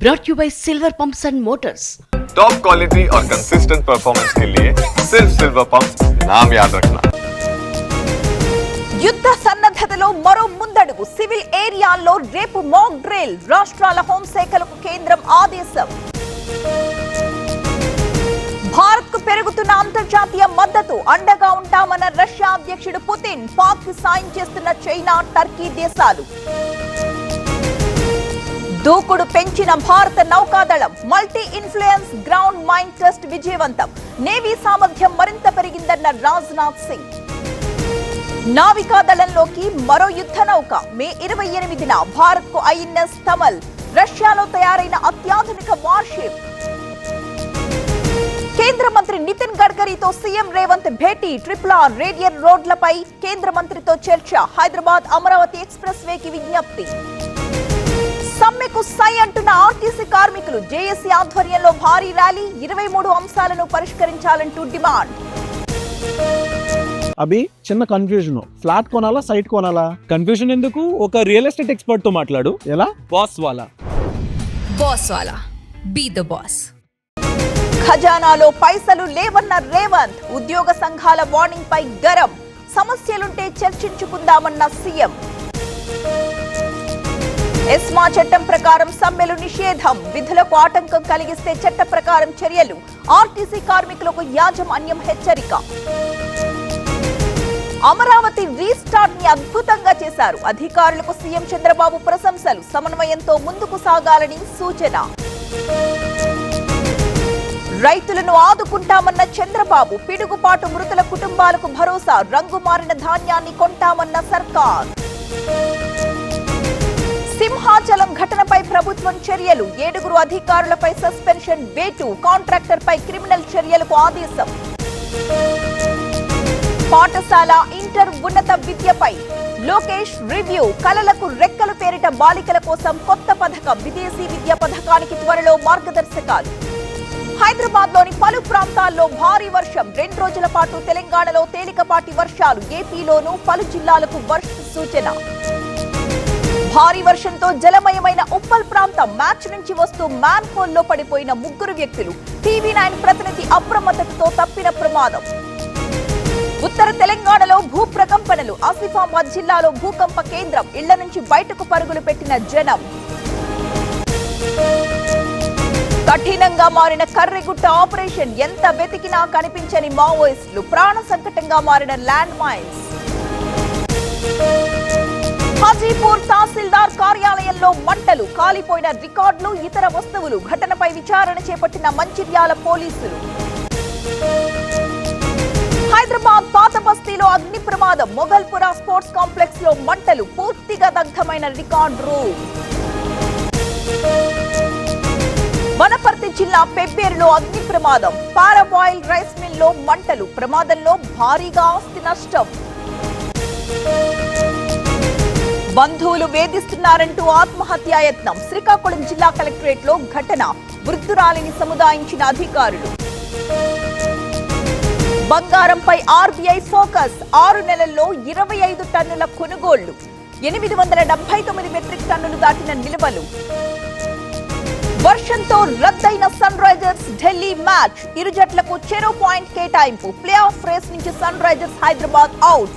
brought to you by Silver Pumps and Motors. Top quality और consistent performance के लिए सिर्फ सिल्वर पंप्स नाम याद रखना. యుద్ధ సన్నద్ధతలో మరో ముందడుగు. సివిల్ ఏరియాల్లో రేపు మాక్ డ్రిల్. రాష్ట్రాల హోంశాఖలకు కేంద్రం ఆదేశం. భారత్ కు పెరుగుతున్న అంతర్జాతీయ మద్దతు. అండగా ఉంటామన్న రష్యా అధ్యక్షుడు పుతిన్. పాక్ కు సాయం చేస్తున్న చైనా, టర్కీ దేశాలు. దూకుడు పెంచిన భారత నౌకాదళం. Multi influence ground mine test విజయవంతం. నేవీ సామర్థ్యం మరింత పెరిగిందన్న రాజ్నాథ్ సింగ్. నావికాదళంలోకి మరో యుద్ధ నౌక. మే 28న భారత్ కు ఐఎన్ఎస్ తమల్. రష్యాలో తయారైన అత్యాధునిక వార్షిప్. కేంద్ర మంత్రి నితిన్ గడ్కరీతో సీఎం రేవంత్ భేటీ. RRR రేడియల్ రోడ్లపై కేంద్ర మంత్రితో చర్చ. హైదరాబాద్ అమరావతి ఎక్స్ప్రెస్ వేకి విజ్ఞప్తి. సమ్మెకు సై అంటున్న ఆర్టీసీ కార్మికులు. జేఏసీ ఆధ్వర్యంలో భారీ ర్యాలీ. 23 అంశాలను పరిష్కరించాలంటూ డిమాండ్. అభి చిన్న కన్ఫ్యూజన్, ఫ్లాట్ కొనాలా సైట్ కొనాలా? కన్ఫ్యూజన్ ఎందుకు, ఒక రియల్ ఎస్టేట్ ఎక్స్పర్ట్ తో మాట్లాడు. ఎలా? బాస్ వాలా బీ ద బాస్. ఖజానాలో పైసలు లేవన్న రేవంత్. ఉద్యోగ సంఘాల వార్నింగ్ పై గరం. సమస్యలుంటే చర్చించుకుందామన్న సీఎం. ఎస్మా చట్టం ప్రకారం సమ్మెలు నిషేధం. విధులకు ఆటంకం కలిగిస్తే చట్ట ప్రకారం చర్యలు. ఆర్టీసీ కార్మికులకు యాజమాన్యం హెచ్చరిక. అమరావతి రీస్టార్ట్ ని అద్భుతంగా చేశారు. అధికారులకు సీఎం చంద్రబాబు ప్రశంసలు. సమన్వయంతో ముందుకు సాగాలని సూచన. రైతులను ఆదుకుంటామన్న చంద్రబాబు. పిడుగుపాటు మృతుల కుటుంబాలకు భరోసా. రంగు మారిన ధాన్యాన్ని కొంటామన్న సర్కార్. సింహాచలం ఘటనపై ప్రభుత్వం చర్యలు. 7 అధికారులపై సస్పెన్షన్ వేటు. కాంట్రాక్టర్ పై క్రిమినల్ చర్యలకు ఆదేశం. పాఠశాల, ఇంటర్ ఉన్నత విద్యపై లోకేష్ రివ్యూ. కలలకు రెక్కలు పేరిట బాలికల కోసం కొత్త పథకం. విదేశీ విద్యా పథకానికి త్వరలో మార్గదర్శకాలు. హైదరాబాద్ లోని పలు ప్రాంతాల్లో భారీ వర్షం. 2 రోజుల పాటు తెలంగాణలో తేలికపాటి వర్షాలు. ఏపీలోనూ పలు జిల్లాలకు వర్ష సూచన. భారీ వర్షంతో జలమయమైన ఉప్పల్ ప్రాంతం. మ్యాచ్ నుంచి వస్తూ మ్యాన్ హోల్లో పడిపోయిన 3 వ్యక్తులు. TV9 ప్రతినిధి అప్రమత్తతతో తప్పిన ప్రమాదం. ఉత్తర తెలంగాణలో భూ ప్రకంపనలు. ఆసిఫాబాద్ జిల్లాలో భూకంప కేంద్రం. ఇళ్ల నుంచి బయటకు పరుగులు పెట్టిన జనం. కఠినంగా మారిన కర్రెగుట్ట ఆపరేషన్. ఎంత వెతికినా కనిపించని మావోయిస్టులు. ప్రాణ సంకటంగా మారిన ల్యాండ్ మైన్స్. హాజీపూర్ తహసీల్దార్ కార్యాలయంలో మంటలు. కాలిపోయిన రికార్డులు, ఇతర వస్తువులు. ఘటనపై విచారణ చేపట్టిన మంచిర్యాల పోలీసులు. హైదరాబాద్ పాత బస్తీలో అగ్ని ప్రమాదం. మొగల్పుర స్పోర్ట్స్ కాంప్లెక్స్ లో మంటలు. పూర్తిగా దగ్ధమైన రికార్డ్ రూమ్. వనపర్తి జిల్లా పెబ్బేరులో అగ్ని ప్రమాదం. పారాబాయిల్ రైస్ మిల్ లో మంటలు. ప్రమాదంలో భారీగా ఆస్తి నష్టం. బంధువులు వేధిస్తున్నారంటూ ఆత్మహత్యాయత్నం. శ్రీకాకుళం జిల్లా కలెక్టరేట్ లో ఘటన. వృద్ధురాలిని సముదాయించిన అధికారులు. బంగారంపై ఆర్బీఐ ఫోకస్. 6 నెలల్లో 25 టన్నుల కొనుగోళ్లు. 879 మెట్రిక్ టన్నులు దాటిన నిల్వలు. వర్షంతో రద్దయిన సన్ రైజర్స్ ఢిల్లీ మ్యాచ్. ఇరు జట్లకు చెరో పాయింట్ కేటాయింపు. ప్లే ఆఫ్ రేస్ నుంచి సన్ రైజర్స్ హైదరాబాద్ అవుట్.